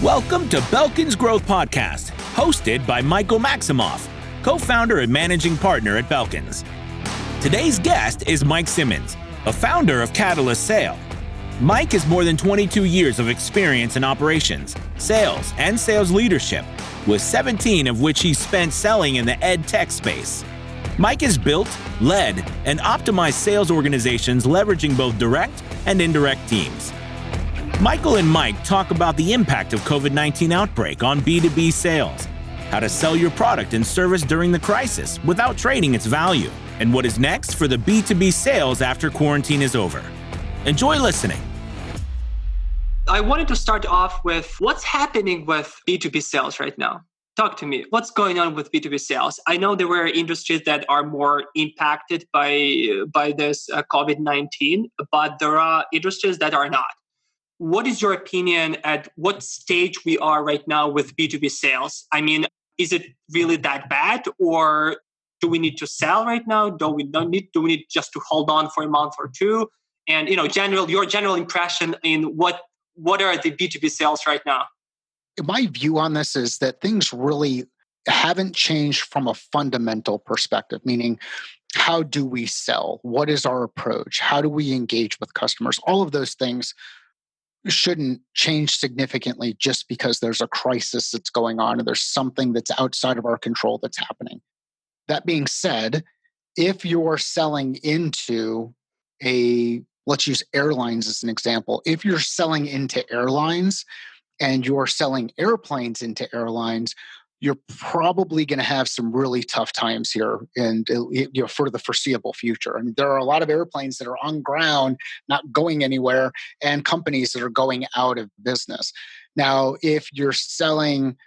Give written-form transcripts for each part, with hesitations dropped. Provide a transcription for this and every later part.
Welcome to Belkin's Growth Podcast, hosted by Michael Maximoff, co-founder and managing partner at Belkin's. Today's guest is Mike Simmons, a founder of Catalyst Sale. Mike has more than 22 years of experience in operations, sales, and sales leadership, with 17 of which he spent selling in the EdTech space. Mike has built, led, and optimized sales organizations leveraging both direct and indirect teams. Michael and Mike talk about the impact of COVID-19 outbreak on B2B sales, how to sell your product and service during the crisis without trading its value, and what is next for the B2B sales after quarantine is over. Enjoy listening. I wanted to start off with what's happening with B2B sales right now. Talk to me. What's going on with B2B sales? I know there were industries that are more impacted by this COVID-19, but there are industries that are not. What is your opinion at what stage we are right now with B2B sales? I mean, is it really that bad, or do we need to sell right now? Do we need just to hold on for a month or two? And your general impression in what are the B2B sales right now? My view on this is that things really haven't changed from a fundamental perspective, meaning how do we sell? What is our approach? How do we engage with customers? All of those things shouldn't change significantly just because there's a crisis that's going on and there's something that's outside of our control that's happening. That being said, if you're selling into let's use airlines as an example. If you're selling into airlines and you're selling airplanes into airlines, you're probably going to have some really tough times here and for the foreseeable future. I mean, there are a lot of airplanes that are on ground, not going anywhere, and companies that are going out of business. Now, if you're selling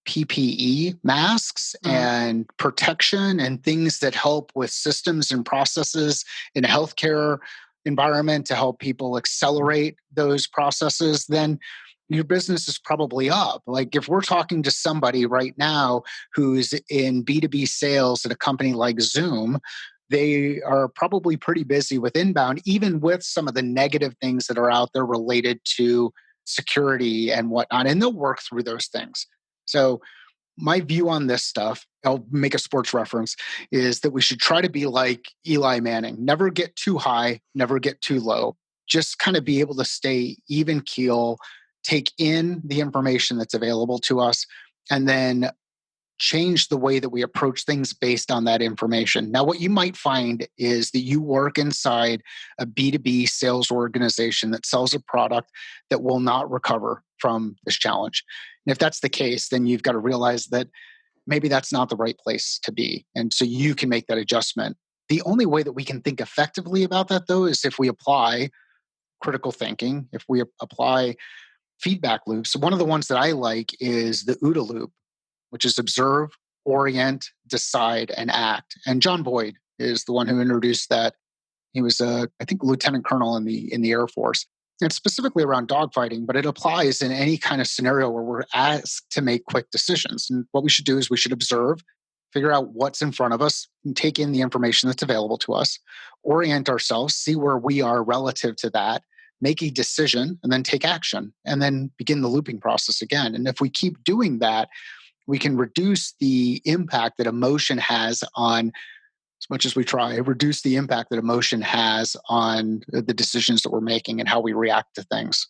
PPE masks and protection and things that help with systems and processes in a healthcare environment to help people accelerate those processes, then your business is probably up. Like if we're talking to somebody right now who's in B2B sales at a company like Zoom, they are probably pretty busy with inbound, even with some of the negative things that are out there related to security and whatnot, and they'll work through those things. So my view on this stuff, I'll make a sports reference, is that we should try to be like Eli Manning. Never get too high, never get too low. Just kind of be able to stay even keel, take in the information that's available to us, and then change the way that we approach things based on that information. Now, what you might find is that you work inside a B2B sales organization that sells a product that will not recover from this challenge. And if that's the case, then you've got to realize that maybe that's not the right place to be. And so you can make that adjustment. The only way that we can think effectively about that, though, is if we apply critical thinking, if we apply feedback loops. One of the ones that I like is the OODA loop, which is observe, orient, decide, and act. And John Boyd is the one who introduced that. He was I think, lieutenant colonel in the Air Force. It's specifically around dogfighting, but it applies in any kind of scenario where we're asked to make quick decisions. And what we should do is we should observe, figure out what's in front of us, and take in the information that's available to us, orient ourselves, see where we are relative to that, make a decision, and then take action, and then begin the looping process again. And if we keep doing that, we can reduce the impact that emotion has on, as much as we try, reduce the impact that emotion has on the decisions that we're making and how we react to things.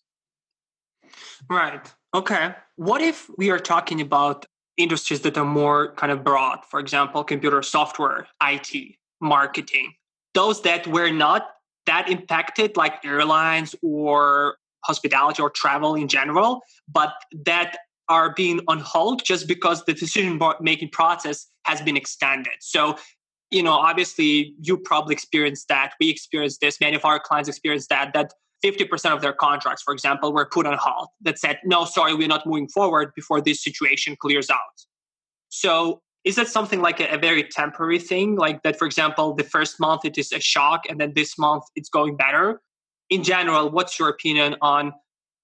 Right. Okay. What if we are talking about industries that are more kind of broad? For example, computer software, IT, marketing, those that were not that impacted, like airlines or hospitality or travel in general, but that are being on hold just because the decision-making process has been extended. So, obviously you probably experienced that. We experienced this. Many of our clients experienced that 50% of their contracts, for example, were put on hold that said, no, sorry, we're not moving forward before this situation clears out. So is that something like a very temporary thing? Like that, for example, the first month it is a shock and then this month it's going better? In general, what's your opinion on,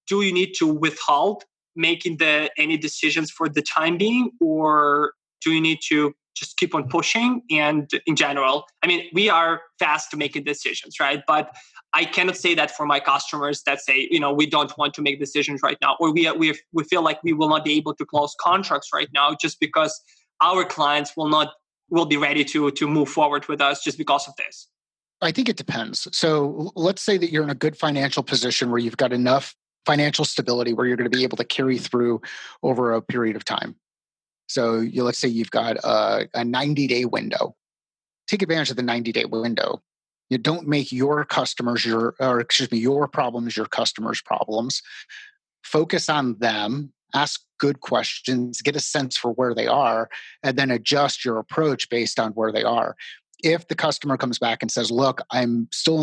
do you need to withhold making any decisions for the time being, or do you need to just keep on pushing? And in general, I mean, we are fast to making decisions, right? But I cannot say that for my customers that say, we don't want to make decisions right now, or we feel like we will not be able to close contracts right now just because our clients will be ready to move forward with us just because of this. I think it depends. So let's say that you're in a good financial position where you've got enough financial stability where you're going to be able to carry through over a period of time. So let's say you've got a 90-day window. Take advantage of the 90-day window. You don't make your customers your problems your customers' problems. Focus on them, ask good questions, get a sense for where they are, and then adjust your approach based on where they are. If the customer comes back and says, look, I'm still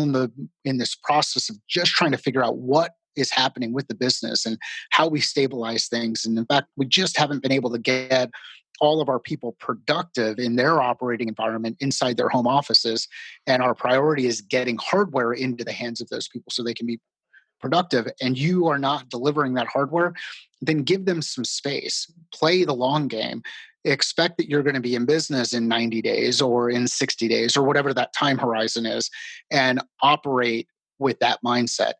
in this process of just trying to figure out what is happening with the business and how we stabilize things. And in fact, we just haven't been able to get all of our people productive in their operating environment inside their home offices. And our priority is getting hardware into the hands of those people so they can be productive, and you are not delivering that hardware, then give them some space. Play the long game. Expect that you're going to be in business in 90 days or in 60 days or whatever that time horizon is, and operate with that mindset.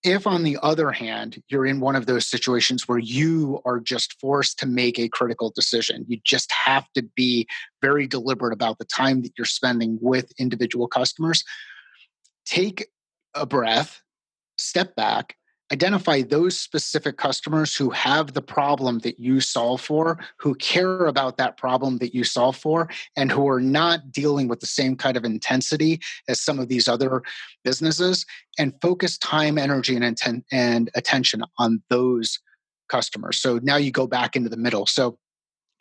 If, on the other hand, you're in one of those situations where you are just forced to make a critical decision, you just have to be very deliberate about the time that you're spending with individual customers, take a breath, step back, identify those specific customers who have the problem that you solve for, who care about that problem that you solve for, and who are not dealing with the same kind of intensity as some of these other businesses, and focus time, energy, and attention on those customers. So now you go back into the middle. So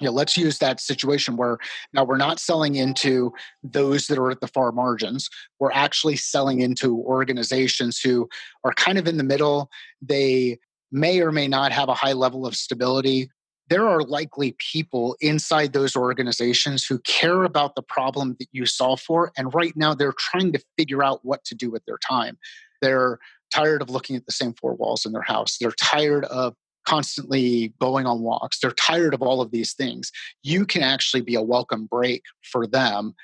let's use that situation where now we're not selling into those that are at the far margins. We're actually selling into organizations who are kind of in the middle. They may or may not have a high level of stability. There are likely people inside those organizations who care about the problem that you solve for. And right now they're trying to figure out what to do with their time. They're tired of looking at the same four walls in their house. They're tired of constantly going on walks. They're tired of all of these things. You can actually be a welcome break for them.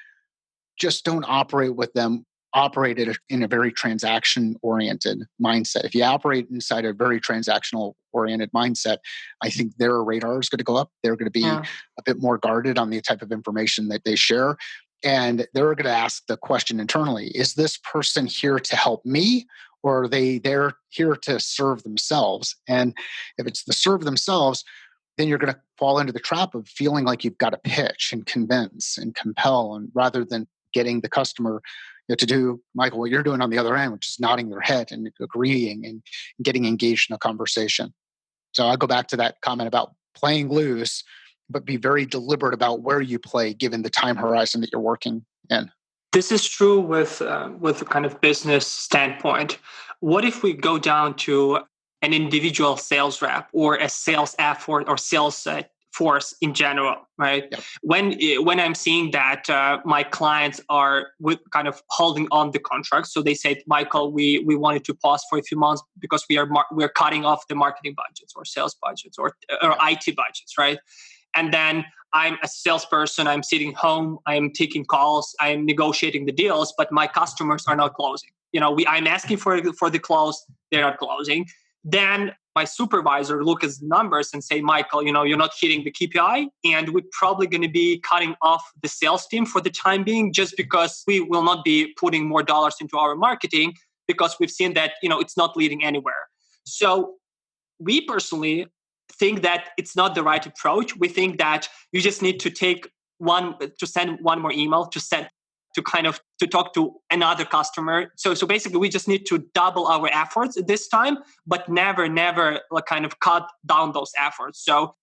Just don't operate with them. Operate it in a very transaction-oriented mindset. If you operate inside a very transactional-oriented mindset, I think their radar is going to go up. They're going to be a bit more guarded on the type of information that they share. And they're going to ask the question internally, is this person here to help me? Or are they're here to serve themselves? And if it's to serve themselves, then you're going to fall into the trap of feeling like you've got to pitch and convince and compel, and rather than getting the customer to do, Michael, what you're doing on the other end, which is nodding their head and agreeing and getting engaged in a conversation. So I'll go back to that comment about playing loose, but be very deliberate about where you play given the time horizon that you're working in. This is true with a kind of business standpoint. What if we go down to an individual sales rep or a sales effort or sales force in general, right? Yep. When I'm seeing that my clients are kind of holding on the contract, so they say, Michael, we wanted to pause for a few months because we're cutting off the marketing budgets or sales budgets or IT budgets, right? And then I'm a salesperson, I'm sitting home, I'm taking calls, I'm negotiating the deals, but my customers are not closing. I'm asking for the close, they're not closing. Then my supervisor look at the numbers and say, Michael, you're not hitting the KPI, and we're probably going to be cutting off the sales team for the time being, just because we will not be putting more dollars into our marketing because we've seen that, it's not leading anywhere. So we personally think that it's not the right approach. We think that you just need to send one more email to talk to another customer. So basically we just need to double our efforts at this time, but never kind of cut down those efforts. So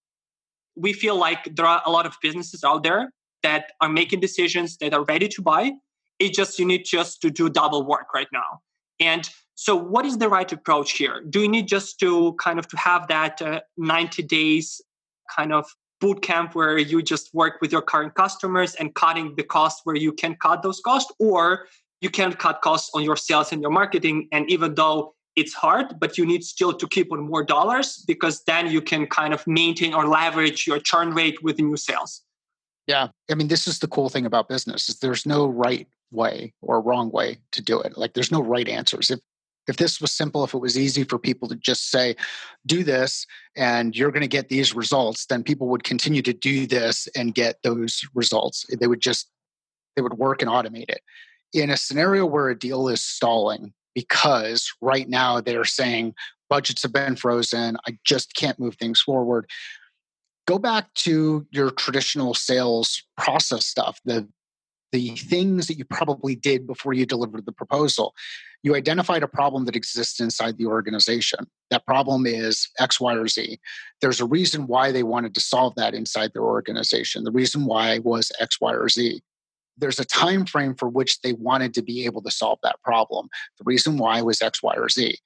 we feel like there are a lot of businesses out there that are making decisions, that are ready to buy. You need just to do double work right now. And so what is the right approach here? Do you need just to kind of to have that 90 days kind of boot camp where you just work with your current customers and cutting the costs where you can cut those costs, or you can cut costs on your sales and your marketing? And even though it's hard, but you need still to keep on more dollars, because then you can kind of maintain or leverage your churn rate with new sales. Yeah. I mean, this is the cool thing about business is there's no right way or wrong way to do it. Like there's no right answers. If this was simple, if it was easy for people to just say, do this and you're going to get these results, then people would continue to do this and get those results. They would work and automate it. In a scenario where a deal is stalling because right now they're saying budgets have been frozen, I just can't move things forward. Go back to your traditional sales process stuff, the things that you probably did before you delivered the proposal. You identified a problem that exists inside the organization. That problem is X, Y, or Z. There's a reason why they wanted to solve that inside their organization. The reason why was X, Y, or Z. There's a time frame for which they wanted to be able to solve that problem. The reason why was X, Y, or Z.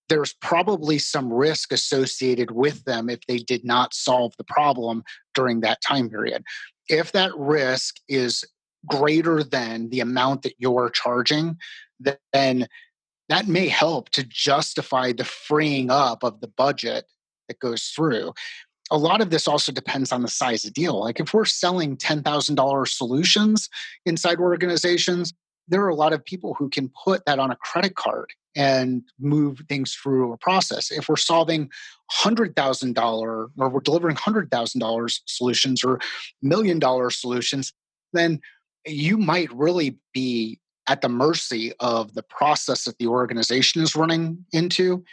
There's probably some risk associated with them if they did not solve the problem during that time period. If that risk is greater than the amount that you're charging, then that may help to justify the freeing up of the budget that goes through. A lot of this also depends on the size of deal. Like if we're selling $10,000 solutions inside organizations, there are a lot of people who can put that on a credit card and move things through a process. If we're solving $100,000 or we're delivering $100,000 solutions or $1,000,000 solutions, then you might really be at the mercy of the process that the organization is running into.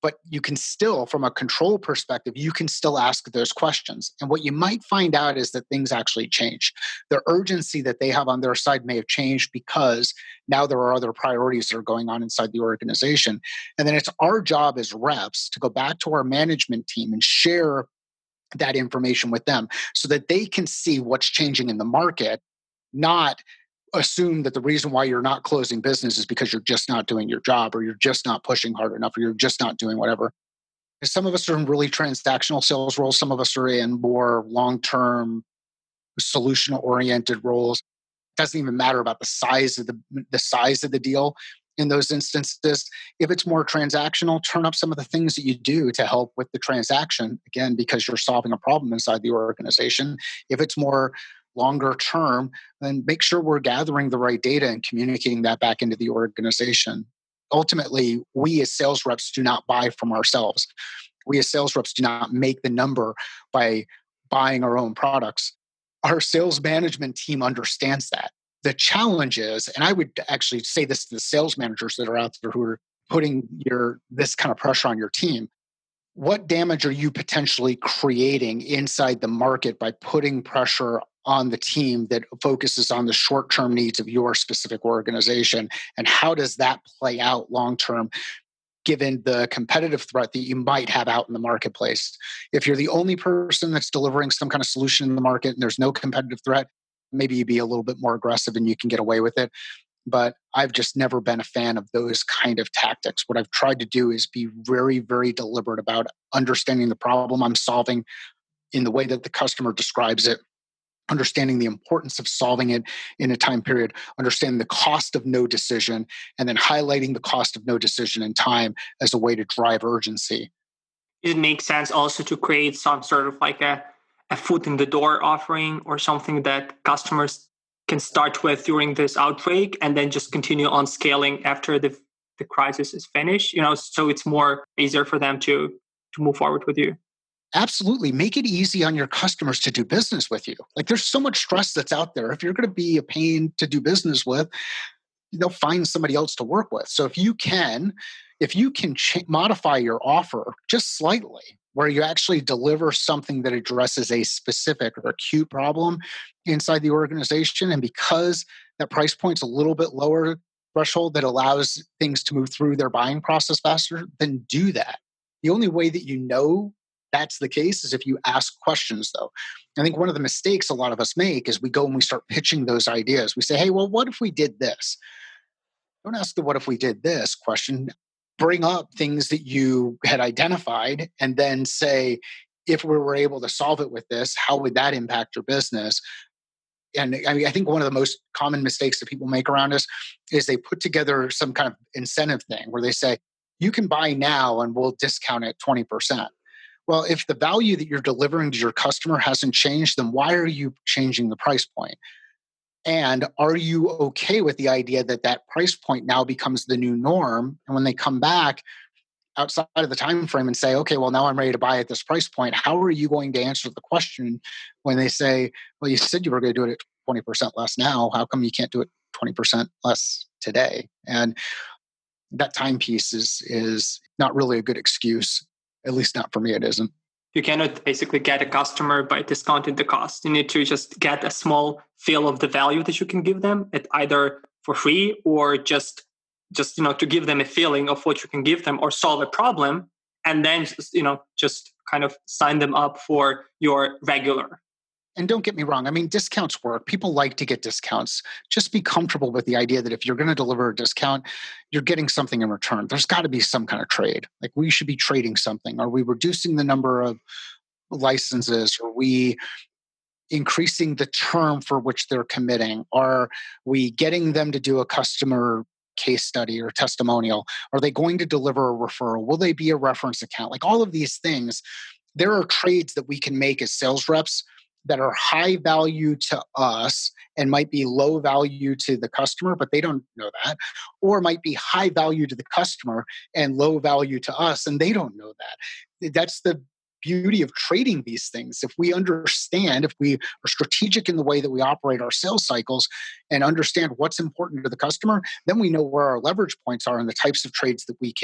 But you can still, from a control perspective, you can still ask those questions. And what you might find out is that things actually change. The urgency that they have on their side may have changed because now there are other priorities that are going on inside the organization. And then it's our job as reps to go back to our management team and share that information with them so that they can see what's changing in the market, not assume that the reason why you're not closing business is because you're just not doing your job or you're just not pushing hard enough or you're just not doing whatever. Some of us are in really transactional sales roles. Some of us are in more long-term solution oriented roles. It doesn't even matter about the size of the deal in those instances. If it's more transactional, turn up some of the things that you do to help with the transaction, again, because you're solving a problem inside the organization. If it's more longer term, then make sure we're gathering the right data and communicating that back into the organization. Ultimately, we as sales reps do not buy from ourselves. We as sales reps do not make the number by buying our own products. Our sales management team understands that. The challenge is, and I would actually say this to the sales managers that are out there who are putting this kind of pressure on your team, what damage are you potentially creating inside the market by putting pressure on the team that focuses on the short-term needs of your specific organization? And how does that play out long-term, given the competitive threat that you might have out in the marketplace? If you're the only person that's delivering some kind of solution in the market and there's no competitive threat, maybe you'd be a little bit more aggressive and you can get away with it. But I've just never been a fan of those kind of tactics. What I've tried to do is be very, very deliberate about understanding the problem I'm solving in the way that the customer describes it, understanding the importance of solving it in a time period, understanding the cost of no decision, and then highlighting the cost of no decision in time as a way to drive urgency. It makes sense also to create some sort of like a foot in the door offering or something that customers can start with during this outbreak and then just continue on scaling after the crisis is finished, so it's more easier for them to move forward with you. Absolutely. Make it easy on your customers to do business with you. Like there's so much stress that's out there. If you're going to be a pain to do business with, they'll find somebody else to work with. So if you can modify your offer just slightly, where you actually deliver something that addresses a specific or acute problem inside the organization, and because that price point's a little bit lower threshold that allows things to move through their buying process faster, then do that. The only way that you know that's the case is if you ask questions, though. I think one of the mistakes a lot of us make is we go and we start pitching those ideas. We say, hey, well, what if we did this? Don't ask the what if we did this question. Bring up things that you had identified and then say, if we were able to solve it with this, how would that impact your business? And I think one of the most common mistakes that people make around us is they put together some kind of incentive thing where they say, you can buy now and we'll discount it 20%. Well, if the value that you're delivering to your customer hasn't changed, then why are you changing the price point? And are you okay with the idea that that price point now becomes the new norm? And when they come back outside of the time frame and say, okay, well, now I'm ready to buy at this price point, how are you going to answer the question when they say, well, you said you were going to do it at 20% less now. How come you can't do it 20% less today? And that timepiece is not really a good excuse. At least not for me, it isn't. You cannot basically get a customer by discounting the cost. You need to just get a small feel of the value that you can give them at either for free or just to give them a feeling of what you can give them or solve a problem, and then just kind of sign them up for your regular. And don't get me wrong, I mean, discounts work. People like to get discounts. Just be comfortable with the idea that if you're going to deliver a discount, you're getting something in return. There's got to be some kind of trade. Like, we should be trading something. Are we reducing the number of licenses? Are we increasing the term for which they're committing? Are we getting them to do a customer case study or testimonial? Are they going to deliver a referral? Will they be a reference account? Like, all of these things, there are trades that we can make as sales reps that are high value to us and might be low value to the customer, but they don't know that, or might be high value to the customer and low value to us, and they don't know that. That's the beauty of trading these things. If we understand, if we are strategic in the way that we operate our sales cycles and understand what's important to the customer, then we know where our leverage points are and the types of trades that we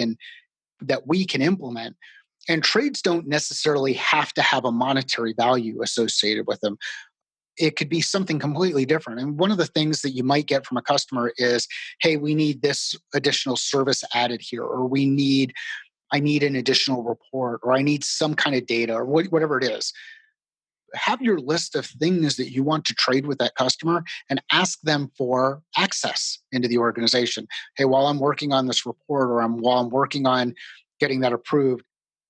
can implement. And trades don't necessarily have to have a monetary value associated with them. It could be something completely different. And one of the things that you might get from a customer is, hey, we need this additional service added here, or I need an additional report, or I need some kind of data, or whatever it is. Have your list of things that you want to trade with that customer and ask them for access into the organization. Hey, while I'm working on this report, or while I'm working on getting that approved,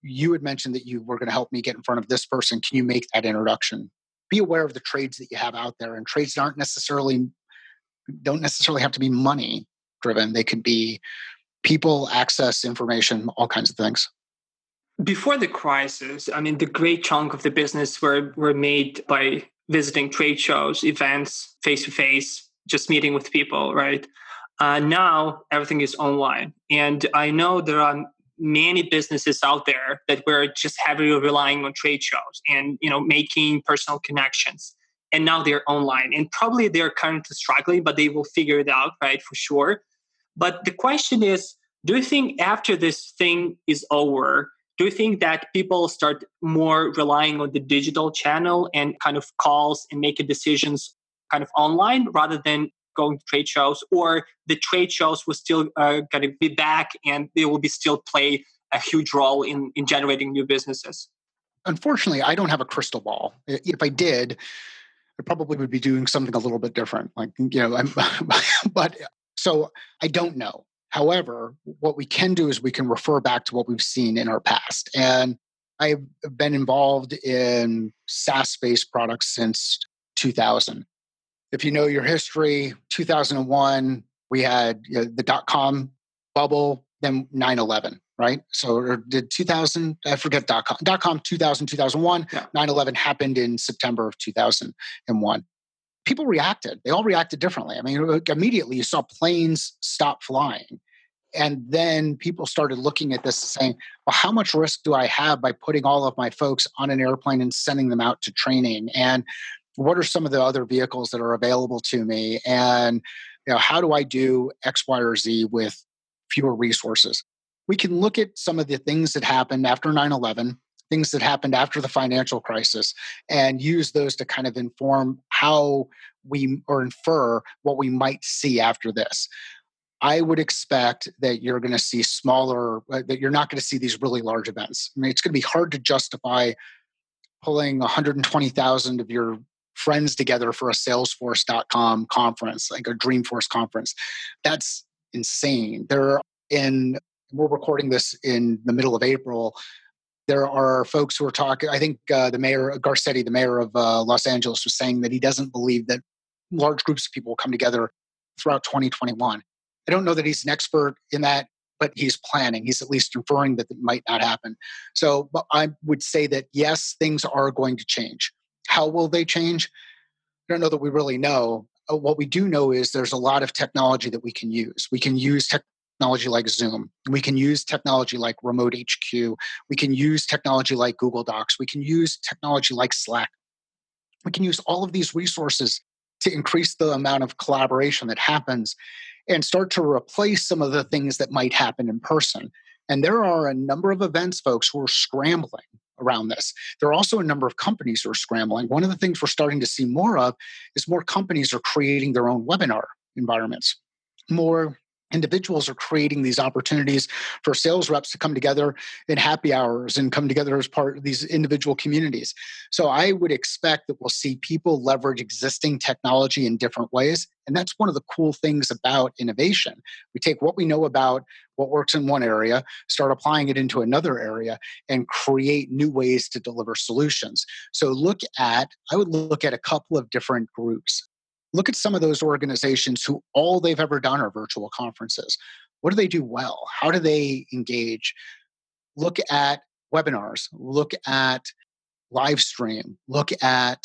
you had mentioned that you were going to help me get in front of this person. Can you make that introduction? Be aware of the trades that you have out there. And trades don't necessarily have to be money driven. They could be people, access, information, all kinds of things. Before the crisis, I mean, the great chunk of the business were made by visiting trade shows, events, face-to-face, just meeting with people, right? Now, everything is online. And I know there are many businesses out there that were just heavily relying on trade shows and making personal connections, and now they're online, and probably they're currently struggling, but they will figure it out, right, for sure. But the question is, do you think after this thing is over, do you think that people start more relying on the digital channel and kind of calls and making decisions kind of online rather than going to trade shows, or the trade shows will still going to be back and they will be still play a huge role in generating new businesses? Unfortunately, I don't have a crystal ball. If I did, I probably would be doing something a little bit different. But so I don't know. However, what we can do is we can refer back to what we've seen in our past. And I've been involved in SaaS-based products since 2000. If you know your history, 2001, we had the dot-com bubble, then 9/11, right? So or did 2000, I forget dot-com. Dot-com 2000, 2001, yeah. 9/11 happened in September of 2001. People reacted. They all reacted differently. I mean, immediately you saw planes stop flying. And then people started looking at this and saying, well, how much risk do I have by putting all of my folks on an airplane and sending them out to training? And what are some of the other vehicles that are available to me? And how do I do X, Y, or Z with fewer resources? We can look at some of the things that happened after 9/11, things that happened after the financial crisis, and use those to kind of inform how or infer what we might see after this. I would expect that you're going to see that you're not going to see these really large events. I mean, it's going to be hard to justify pulling 120,000 of your friends together for a Salesforce.com conference, like a Dreamforce conference. That's insane. We're recording this in the middle of April. There are folks who are talking. I think the mayor, Garcetti, the mayor of Los Angeles, was saying that he doesn't believe that large groups of people will come together throughout 2021. I don't know that he's an expert in that but he's planning. He's at least inferring that it might not happen. So but I would say that yes, things are going to change. How will they change? I don't know that we really know. What we do know is there's a lot of technology that we can use. We can use technology like Zoom. We can use technology like Remote HQ. We can use technology like Google Docs. We can use technology like Slack. We can use all of these resources to increase the amount of collaboration that happens and start to replace some of the things that might happen in person. And there are a number of events, folks, who are scrambling around this. There are also a number of companies who are scrambling. One of the things we're starting to see more of is more companies are creating their own webinar environments. More individuals are creating these opportunities for sales reps to come together in happy hours and come together as part of these individual communities. So I would expect that we'll see people leverage existing technology in different ways. And that's one of the cool things about innovation. We take what we know about what works in one area, start applying it into another area, and create new ways to deliver solutions. So I would look at a couple of different groups. Look at some of those organizations who all they've ever done are virtual conferences. What do they do well? How do they engage? Look at webinars, look at live stream, look at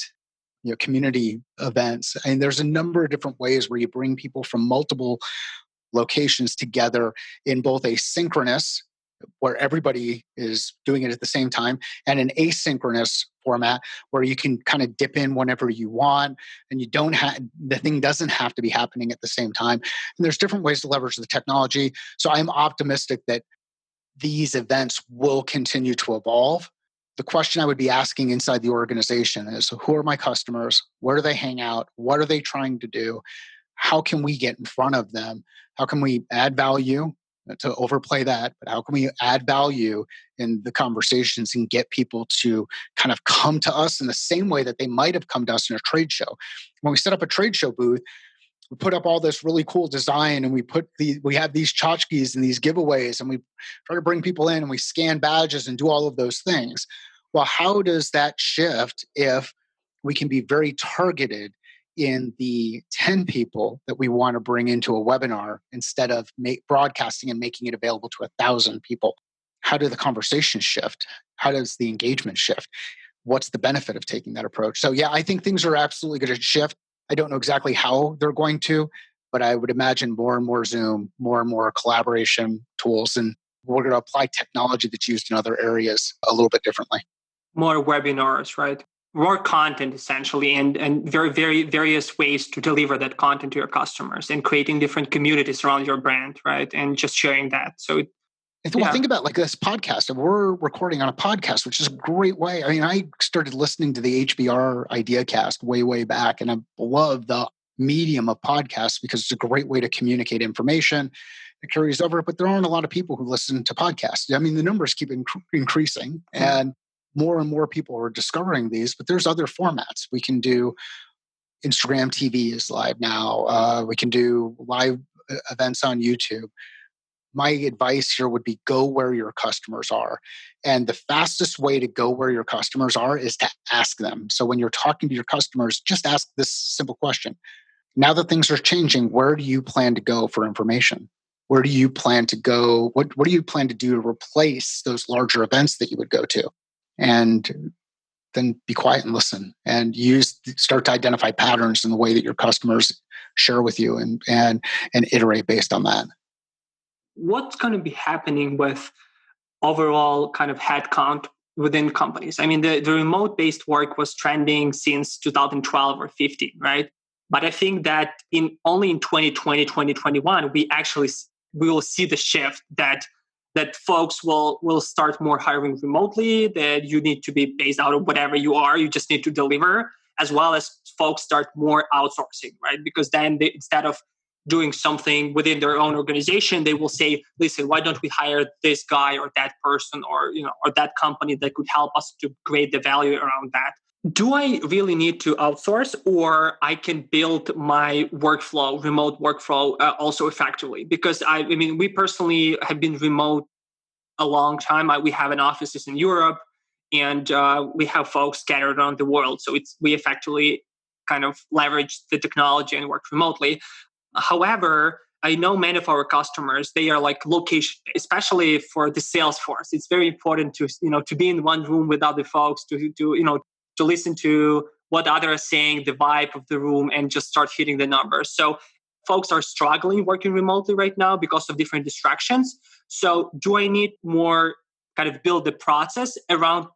community events. And there's a number of different ways where you bring people from multiple locations together in both a synchronous, where everybody is doing it at the same time, and an asynchronous format where you can kind of dip in whenever you want and the thing doesn't have to be happening at the same time. And there's different ways to leverage the technology. So I'm optimistic that these events will continue to evolve. The question I would be asking inside the organization is, who are my customers? Where do they hang out? What are they trying to do? How can we get in front of them? How can we add value? To overplay that, but how can we add value in the conversations and get people to kind of come to us in the same way that they might have come to us in a trade show? When we set up a trade show booth, we put up all this really cool design, and we have these tchotchkes and these giveaways, and we try to bring people in, and we scan badges and do all of those things. Well, how does that shift if we can be very targeted in the 10 people that we want to bring into a webinar instead of broadcasting and making it available to 1,000 people? How do the conversations shift? How does the engagement shift? What's the benefit of taking that approach? So yeah, I think things are absolutely going to shift. I don't know exactly how they're going to, but I would imagine more and more Zoom, more and more collaboration tools, and we're going to apply technology that's used in other areas a little bit differently. More webinars, right? More content essentially, and very various ways to deliver that content to your customers, and creating different communities around your brand, right? And just sharing that. So think about like this podcast. And we're recording on a podcast, which is a great way. I mean, I started listening to the HBR IdeaCast way back, and I love the medium of podcasts because it's a great way to communicate information. It carries over, but there aren't a lot of people who listen to podcasts. I mean, the numbers keep increasing, and more and more people are discovering these, but there's other formats. We can do Instagram TV is live now. We can do live events on YouTube. My advice here would be go where your customers are. And the fastest way to go where your customers are is to ask them. So when you're talking to your customers, just ask this simple question. Now that things are changing, where do you plan to go for information? Where do you plan to go? What do you plan to do to replace those larger events that you would go to? And then be quiet and listen, and start to identify patterns in the way that your customers share with you, and iterate based on that. What's going to be happening with overall kind of headcount within companies? I mean, the remote-based work was trending since 2012 or 15, right? But I think that only in 2020, 2021, we will see the shift that folks will start more hiring remotely, that you need to be based out of whatever you are, you just need to deliver, as well as folks start more outsourcing, right? Because then instead of doing something within their own organization, they will say, listen, why don't we hire this guy or that person or that company that could help us to create the value around that? Do I really need to outsource, or I can build my remote workflow also effectively? Because I mean, we personally have been remote a long time. We have an offices in Europe, and we have folks scattered around the world. So we effectively kind of leverage the technology and work remotely. However, I know many of our customers, they are like location, especially for the sales force. It's very important to, to be in one room with other folks, to listen to what others are saying, the vibe of the room, and just start hitting the numbers. So folks are struggling working remotely right now because of different distractions. So do I need more kind of build the process around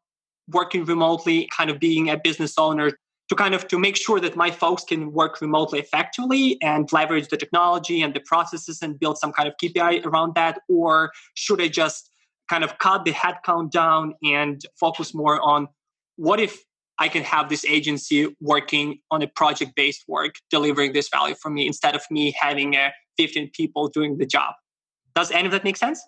working remotely, kind of being a business owner to make sure that my folks can work remotely effectively and leverage the technology and the processes and build some kind of KPI around that? Or should I just kind of cut the headcount down and focus more on what if I can have this agency working on a project-based work, delivering this value for me instead of me having 15 people doing the job? Does any of that make sense?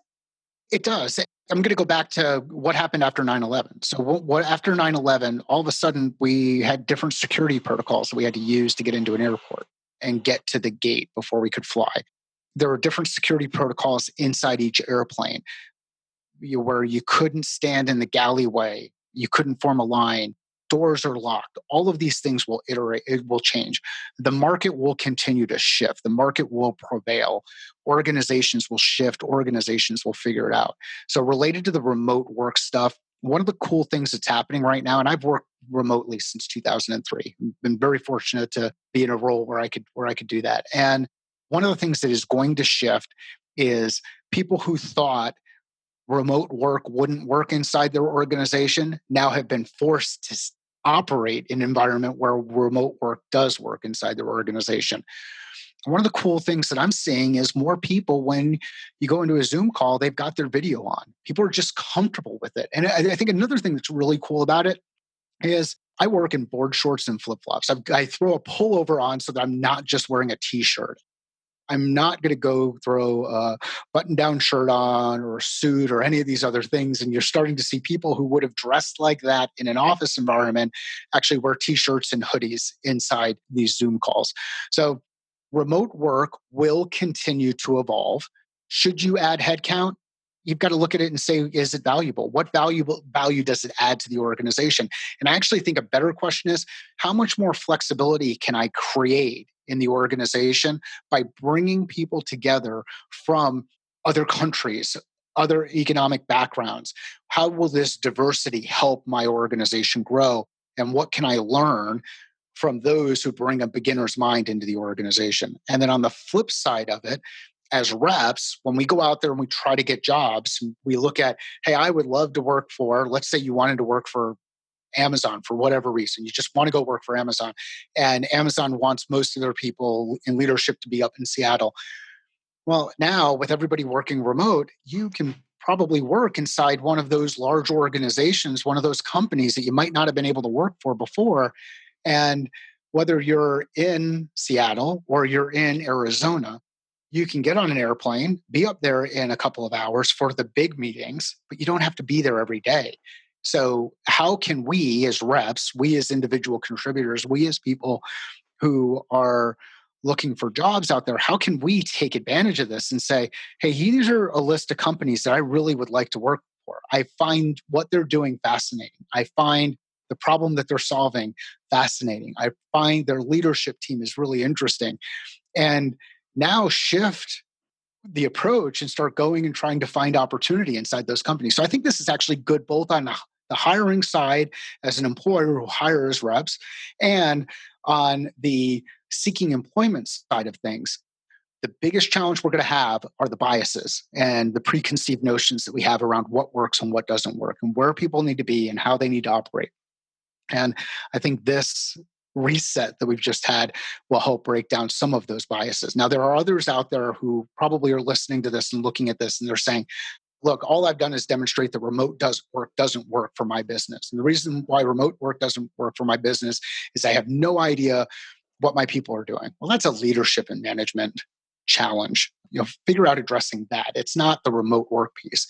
It does. I'm going to go back to what happened after 9/11. So what after 9/11, all of a sudden we had different security protocols that we had to use to get into an airport and get to the gate before we could fly. There were different security protocols inside each airplane where you couldn't stand in the galleyway, you couldn't form a line, doors are locked. All of these things will iterate, it will change. The market will continue to shift. The market will prevail. Organizations will shift. Organizations will figure it out. So related to the remote work stuff, one of the cool things that's happening right now, and I've worked remotely since 2003. I've been very fortunate to be in a role where I could do that. And one of the things that is going to shift is people who thought remote work wouldn't work inside their organization now have been forced to operate in an environment where remote work does work inside their organization. One of the cool things that I'm seeing is more people, when you go into a Zoom call, they've got their video on. People are just comfortable with it. And I think another thing that's really cool about it is I work in board shorts and flip-flops. I throw a pullover on so that I'm not just wearing a t-shirt. I'm not going to go throw a button-down shirt on or a suit or any of these other things. And you're starting to see people who would have dressed like that in an office environment actually wear t-shirts and hoodies inside these Zoom calls. So remote work will continue to evolve. Should you add headcount? You've got to look at it and say, is it valuable? What value does it add to the organization? And I actually think a better question is, how much more flexibility can I create in the organization by bringing people together from other countries, other economic backgrounds? How will this diversity help my organization grow? And what can I learn from those who bring a beginner's mind into the organization? And then on the flip side of it, as reps, when we go out there and we try to get jobs, we look at, hey, I would love to work for, let's say you wanted to work for Amazon for whatever reason. You just want to go work for Amazon. And Amazon wants most of their people in leadership to be up in Seattle. Well, now with everybody working remote, you can probably work inside one of those large organizations, one of those companies that you might not have been able to work for before. And whether you're in Seattle or you're in Arizona, you can get on an airplane, be up there in a couple of hours for the big meetings, but you don't have to be there every day. So how can we as reps, we as individual contributors, we as people who are looking for jobs out there, how can we take advantage of this and say, hey, these are a list of companies that I really would like to work for. I find what they're doing fascinating. I find the problem that they're solving fascinating. I find their leadership team is really interesting. And now shift the approach and start going and trying to find opportunity inside those companies. So I think this is actually good both on the hiring side as an employer who hires reps and on the seeking employment side of things. The biggest challenge we're going to have are the biases and the preconceived notions that we have around what works and what doesn't work and where people need to be and how they need to operate. And I think this reset that we've just had will help break down some of those biases. Now, there are others out there who probably are listening to this and looking at this and they're saying, look, all I've done is demonstrate that remote doesn't work for my business. And the reason why remote work doesn't work for my business is I have no idea what my people are doing. Well, that's a leadership and management challenge. Figure out addressing that. It's not the remote work piece.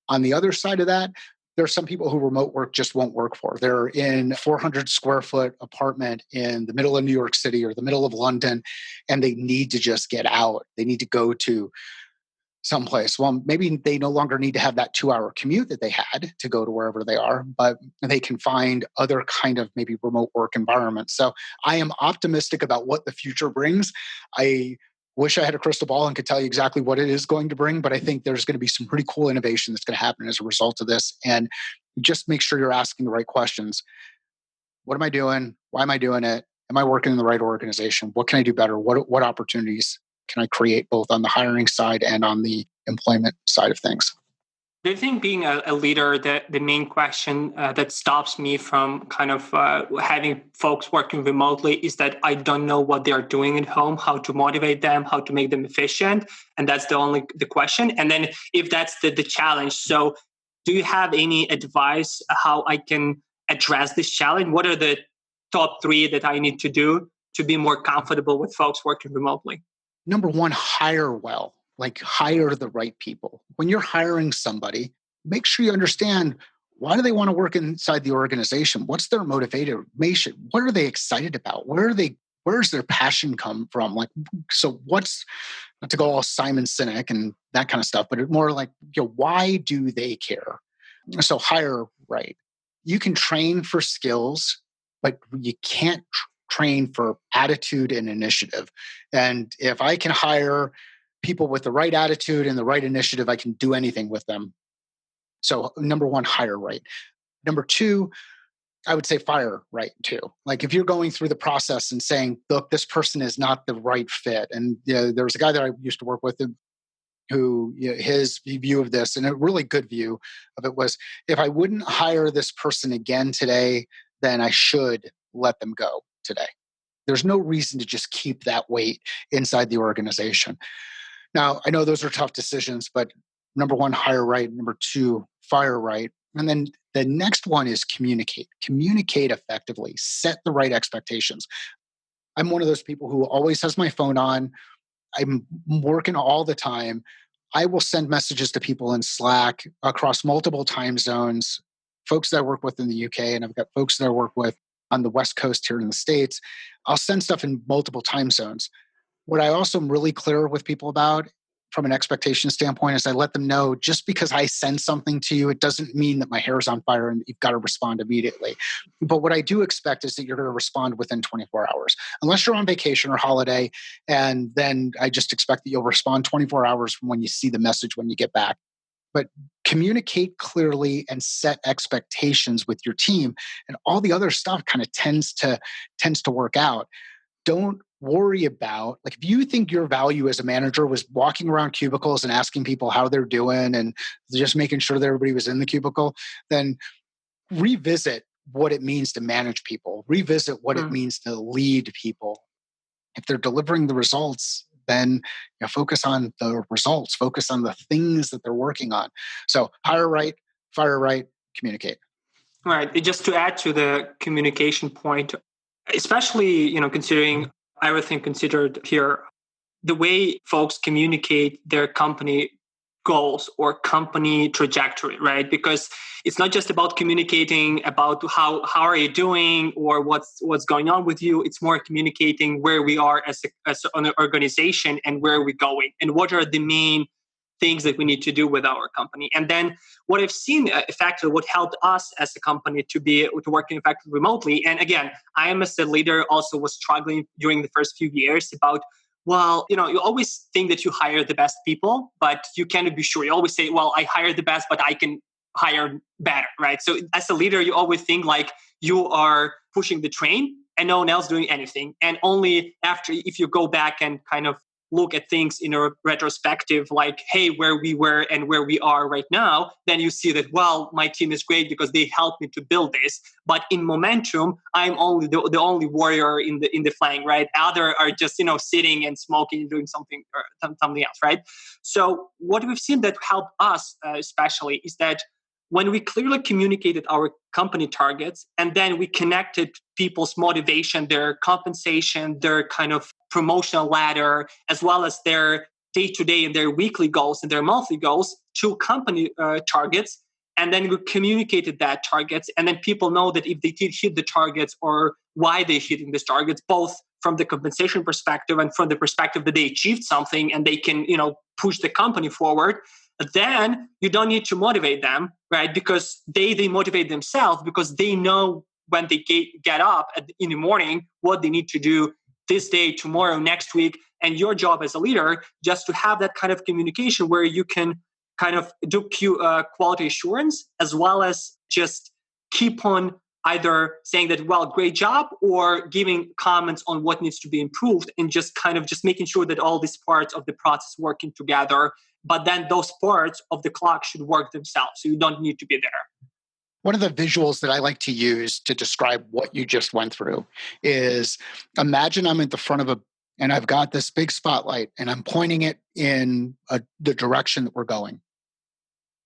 On the other side of that, there are some people who remote work just won't work for. They're in a 400 square foot apartment in the middle of New York City or the middle of London, and they need to just get out. They need to go to someplace. Well, maybe they no longer need to have that 2-hour commute that they had to go to wherever they are, but they can find other kind of maybe remote work environments. So I am optimistic about what the future brings. I Wish I had a crystal ball and could tell you exactly what it is going to bring, but I think there's going to be some pretty cool innovation that's going to happen as a result of this. And just make sure you're asking the right questions. What am I doing? Why am I doing it? Am I working in the right organization? What can I do better? What opportunities can I create both on the hiring side and on the employment side of things? Do you think being a leader, the main question that stops me from kind of having folks working remotely is that I don't know what they're doing at home, how to motivate them, how to make them efficient, and that's the question. And then if that's the challenge, so do you have any advice how I can address this challenge? What are the top 3 that I need to do to be more comfortable with folks working remotely? Number one, hire well. Like hire the right people. When you're hiring somebody, make sure you understand, why do they want to work inside the organization? What's their motivation? What are they excited about? Where's their passion come from? Like, so what's, not to go all Simon Sinek and that kind of stuff, but more like, why do they care? So hire right. You can train for skills, but you can't train for attitude and initiative. And if I can hire people with the right attitude and the right initiative, I can do anything with them. So number one, hire right. Number 2, I would say fire right too. Like if you're going through the process and saying, look, this person is not the right fit. And there was a guy that I used to work with who his view of this, and a really good view of it, was, if I wouldn't hire this person again today, then I should let them go today. There's no reason to just keep that weight inside the organization. Now, I know those are tough decisions, but number one, hire right. Number 2, fire right. And then the next one is communicate. Communicate effectively. Set the right expectations. I'm one of those people who always has my phone on. I'm working all the time. I will send messages to people in Slack across multiple time zones, folks that I work with in the UK, and I've got folks that I work with on the West Coast here in the States. I'll send stuff in multiple time zones. What I also am really clear with people about from an expectation standpoint is I let them know, just because I send something to you, it doesn't mean that my hair is on fire and you've got to respond immediately. But what I do expect is that you're going to respond within 24 hours, unless you're on vacation or holiday. And then I just expect that you'll respond 24 hours from when you see the message when you get back. But communicate clearly and set expectations with your team, and all the other stuff kind of tends to work out. Don't worry about, like, if you think your value as a manager was walking around cubicles and asking people how they're doing and just making sure that everybody was in the cubicle, then revisit what it means to manage people, revisit what it means to lead people. If they're delivering the results, then focus on the results, focus on the things that they're working on. So hire right, fire right, communicate. All right. Just to add to the communication point, especially, considering everything considered here, the way folks communicate their company goals or company trajectory, right? Because it's not just about communicating about how are you doing or what's going on with you. It's more communicating where we are as an organization and where we're going and what are the main things that we need to do with our company. And then what I've seen effectively, what helped us as a company to working effectively remotely. And again, I am as a leader also was struggling during the first few years about, well, you always think that you hire the best people, but you cannot be sure. You always say, well, I hire the best, but I can hire better, right? So as a leader, you always think like you are pushing the train and no one else doing anything. And only after, if you go back and kind of look at things in a retrospective, like, hey, where we were and where we are right now, then you see that, well, my team is great because they helped me to build this. But in momentum, I'm only the only warrior in the flank, right? Other are just, sitting and smoking and doing something or something else, right? So what we've seen that helped us especially is that when we clearly communicated our company targets and then we connected people's motivation, their compensation, their kind of promotional ladder, as well as their day-to-day and their weekly goals and their monthly goals to company targets, and then we communicated that targets, and then people know that if they did hit the targets or why they're hitting these targets, both from the compensation perspective and from the perspective that they achieved something and they can, push the company forward, then you don't need to motivate them, right? Because they motivate themselves because they know when they get up in the morning what they need to do this day, tomorrow, next week. And your job as a leader, just to have that kind of communication where you can kind of do quality assurance, as well as just keep on either saying that, well, great job, or giving comments on what needs to be improved, and just kind of just making sure that all these parts of the process working together. But then those parts of the clock should work themselves. So you don't need to be there. One of the visuals that I like to use to describe what you just went through is, imagine I'm at the front of and I've got this big spotlight and I'm pointing it in the direction that we're going.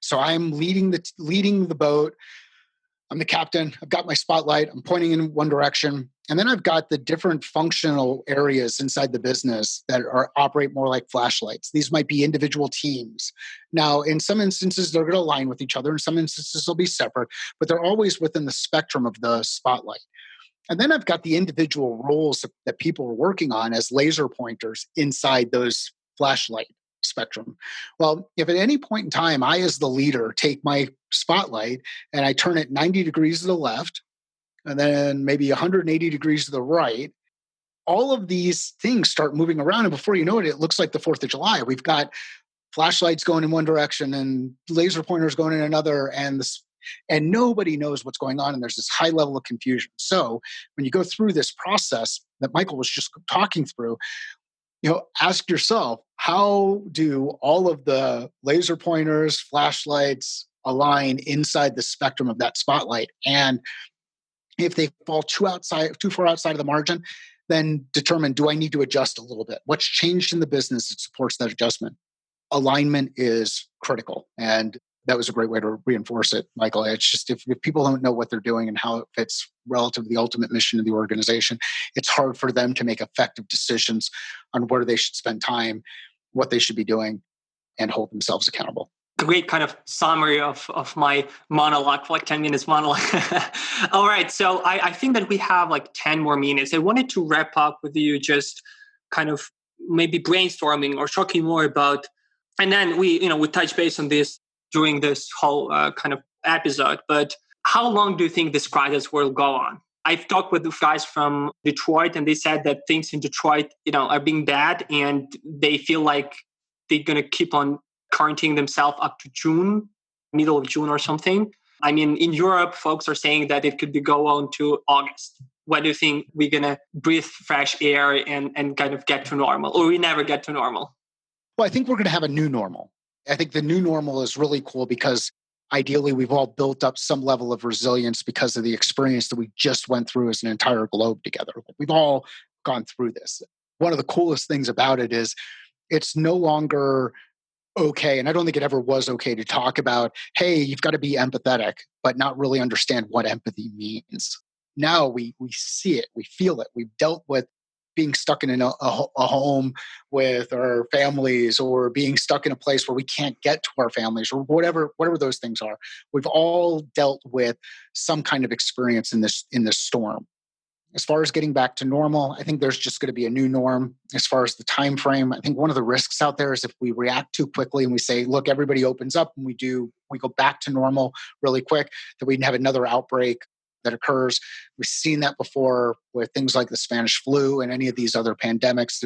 So I'm leading the boat. I'm the captain. I've got my spotlight. I'm pointing in one direction. And then I've got the different functional areas inside the business that operate more like flashlights. These might be individual teams. Now, in some instances, they're going to align with each other. In some instances, they'll be separate, but they're always within the spectrum of the spotlight. And then I've got the individual roles that people are working on as laser pointers inside those flashlight spectrum. Well, if at any point in time, I, as the leader, take my spotlight and I turn it 90 degrees to the left, and then maybe 180 degrees to the right, all of these things start moving around. And before you know it, it looks like the 4th of July. We've got flashlights going in one direction and laser pointers going in another, and nobody knows what's going on. And there's this high level of confusion. So when you go through this process that Michael was just talking through, ask yourself, how do all of the laser pointers, flashlights align inside the spectrum of that spotlight? And if they fall too far outside of the margin, then determine, do I need to adjust a little bit? What's changed in the business that supports that adjustment? Alignment is critical. And that was a great way to reinforce it, Michael. It's just, if people don't know what they're doing and how it fits relative to the ultimate mission of the organization, it's hard for them to make effective decisions on where they should spend time, what they should be doing, and hold themselves accountable. Great kind of summary of my monologue, like 10 minutes monologue. All right. So I think that we have like 10 more minutes. I wanted to wrap up with you, just kind of maybe brainstorming or talking more about, and then we touch base on this during this whole kind of episode, but how long do you think this crisis will go on? I've talked with the guys from Detroit, and they said that things in Detroit, are being bad, and they feel like they're going to keep on quarantining themselves up to June, middle of June or something. I mean, in Europe, folks are saying that it could be go on to August. When do you think we're going to breathe fresh air and kind of get to normal, or we never get to normal? Well, I think we're going to have a new normal. I think the new normal is really cool because ideally we've all built up some level of resilience because of the experience that we just went through as an entire globe together. We've all gone through this. One of the coolest things about it is it's no longer okay, and I don't think it ever was okay, to talk about, hey, you've got to be empathetic, but not really understand what empathy means. Now we see it, we feel it. We've dealt with being stuck in a home with our families, or being stuck in a place where we can't get to our families, or whatever those things are. We've all dealt with some kind of experience in this storm. As far as getting back to normal, I think there's just going to be a new norm. As far as the time frame, I think one of the risks out there is if we react too quickly and we say, look, everybody opens up and we go back to normal really quick, that we can have another outbreak that occurs. We've seen that before with things like the Spanish flu and any of these other pandemics.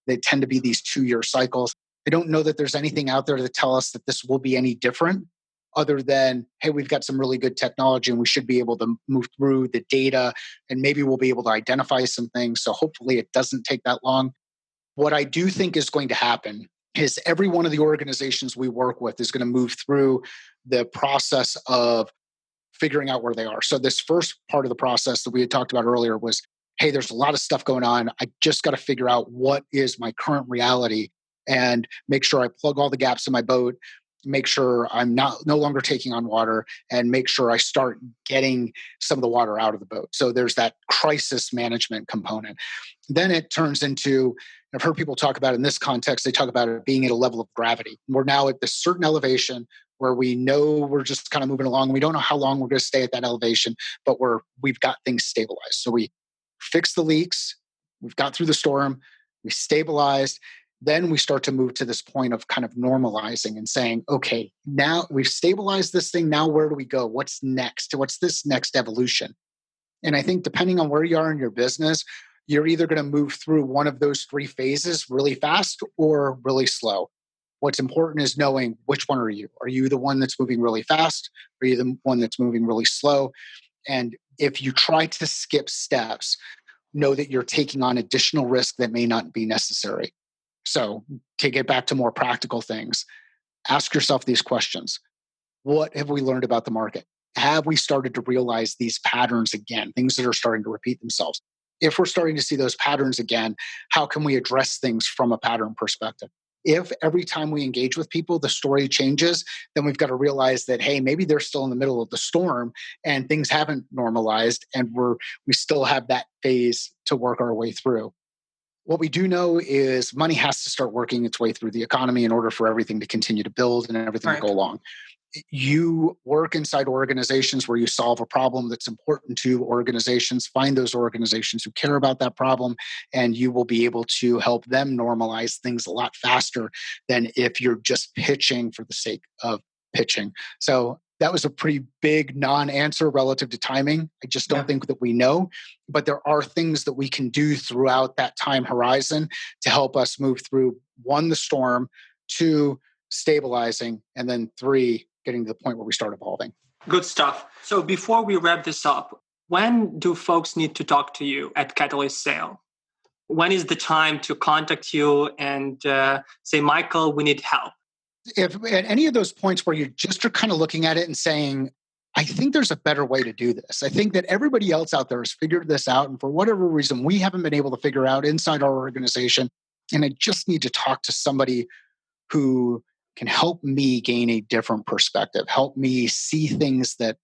They tend to be these 2-year cycles. I don't know that there's anything out there to tell us that this will be any different, other than, hey, we've got some really good technology and we should be able to move through the data, and maybe we'll be able to identify some things. So hopefully it doesn't take that long. What I do think is going to happen is every one of the organizations we work with is going to move through the process of figuring out where they are. So this first part of the process that we had talked about earlier was, hey, there's a lot of stuff going on. I just got to figure out what is my current reality and make sure I plug all the gaps in my boat, make sure I'm no longer taking on water, and make sure I start getting some of the water out of the boat. So there's that crisis management component. Then it turns into, I've heard people talk about it in this context, they talk about it being at a level of gravity. We're now at this certain elevation where we know we're just kind of moving along. We don't know how long we're going to stay at that elevation, but we've got things stabilized. So we fixed the leaks, we've got through the storm, we stabilized. Then we start to move to this point of kind of normalizing and saying, okay, now we've stabilized this thing. Now where do we go? What's next? What's this next evolution? And I think depending on where you are in your business, You're either going to move through one of those three phases really fast or really slow. What's important is knowing which one are you. Are you the one that's moving really fast? Are you the one that's moving really slow? And if you try to skip steps, know that you're taking on additional risk that may not be necessary. So to get back to more practical things, ask yourself these questions. What have we learned about the market? Have we started to realize these patterns again, things that are starting to repeat themselves? If we're starting to see those patterns again, how can we address things from a pattern perspective? If every time we engage with people, the story changes, then we've got to realize that, hey, maybe they're still in the middle of the storm and things haven't normalized and we still have that phase to work our way through. What we do know is money has to start working its way through the economy in order for everything to continue to build and everything to go along. You work inside organizations where you solve a problem that's important to organizations. Find those organizations who care about that problem, and you will be able to help them normalize things a lot faster than if you're just pitching for the sake of pitching. So that was a pretty big non-answer relative to timing. I just don't think that we know, but there are things that we can do throughout that time horizon to help us move through, 1, the storm, 2, stabilizing, and then 3, getting to the point where we start evolving. Good stuff. So before we wrap this up, when do folks need to talk to you at Catalyst Sale? When is the time to contact you and say, Michael, we need help? If at any of those points where you just are kind of looking at it and saying, I think there's a better way to do this. I think that everybody else out there has figured this out. And for whatever reason, we haven't been able to figure out inside our organization. And I just need to talk to somebody who can help me gain a different perspective, help me see things that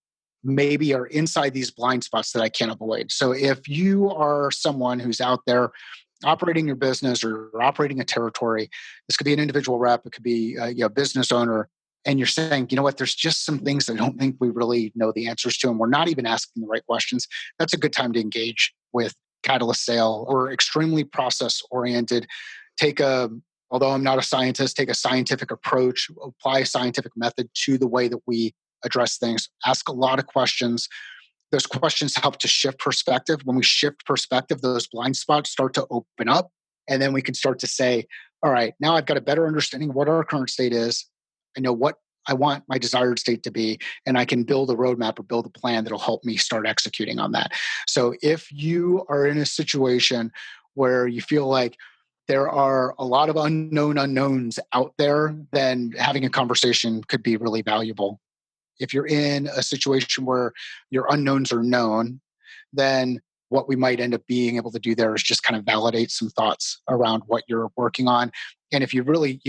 maybe are inside these blind spots that I can't avoid. So if you are someone who's out there operating your business or operating a territory, this could be an individual rep, it could be a business owner, and you're saying, you know what, there's just some things that I don't think we really know the answers to, and we're not even asking the right questions, that's a good time to engage with Catalyst Sale. We're extremely process-oriented. Although I'm not a scientist, take a scientific approach, apply a scientific method to the way that we address things, ask a lot of questions. Those questions help to shift perspective. When we shift perspective, those blind spots start to open up. And then we can start to say, all right, now I've got a better understanding of what our current state is. I know what I want my desired state to be, and I can build a roadmap or build a plan that'll help me start executing on that. So if you are in a situation where you feel like there are a lot of unknown unknowns out there, then having a conversation could be really valuable. If you're in a situation where your unknowns are known, then what we might end up being able to do there is just kind of validate some thoughts around what you're working on. And if you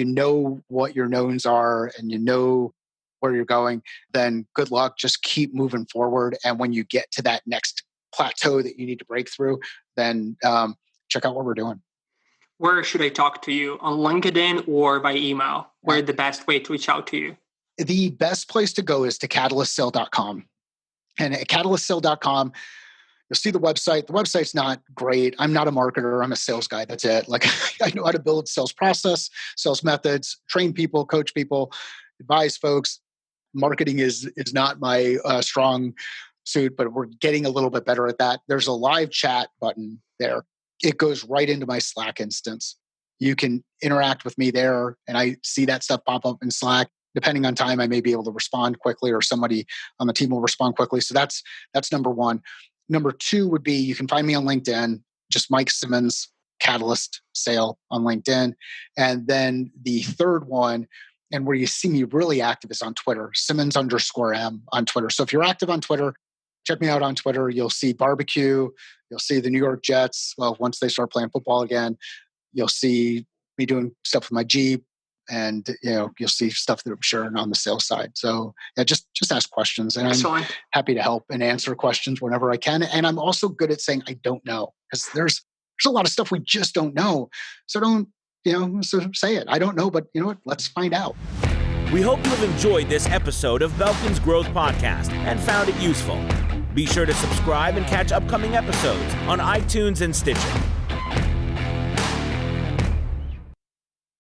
know what your knowns are and you know where you're going, then good luck. Just keep moving forward. And when you get to that next plateau that you need to break through, then check out what we're doing. Where should I talk to you? On LinkedIn or by email? Where's the best way to reach out to you? The best place to go is to catalystsale.com. And at catalystsale.com, you'll see the website. The website's not great. I'm not a marketer. I'm a sales guy. That's it. Like I know how to build sales process, sales methods, train people, coach people, advise folks. Marketing is not my strong suit, but we're getting a little bit better at that. There's a live chat button there. It goes right into my Slack instance. You can interact with me there, and I see that stuff pop up in Slack. Depending on time, I may be able to respond quickly, or somebody on the team will respond quickly. So that's number 1. Number 2 would be you can find me on LinkedIn, just Mike Simmons, Catalyst Sale on LinkedIn. And then the third one, and where you see me really active, is on Twitter, Simmons_M on Twitter. So if you're active on Twitter, check me out on Twitter. You'll see barbecue. You'll see the New York Jets. Well, once they start playing football again, you'll see me doing stuff with my Jeep, and you'll see stuff that I'm sharing on the sales side. So yeah, just ask questions, and I'm happy to help and answer questions whenever I can. And I'm also good at saying I don't know, because there's a lot of stuff we just don't know. So don't so say it. I don't know, but you know what? Let's find out. We hope you have enjoyed this episode of Belkin's Growth Podcast and found it useful. Be sure to subscribe and catch upcoming episodes on iTunes and Stitcher.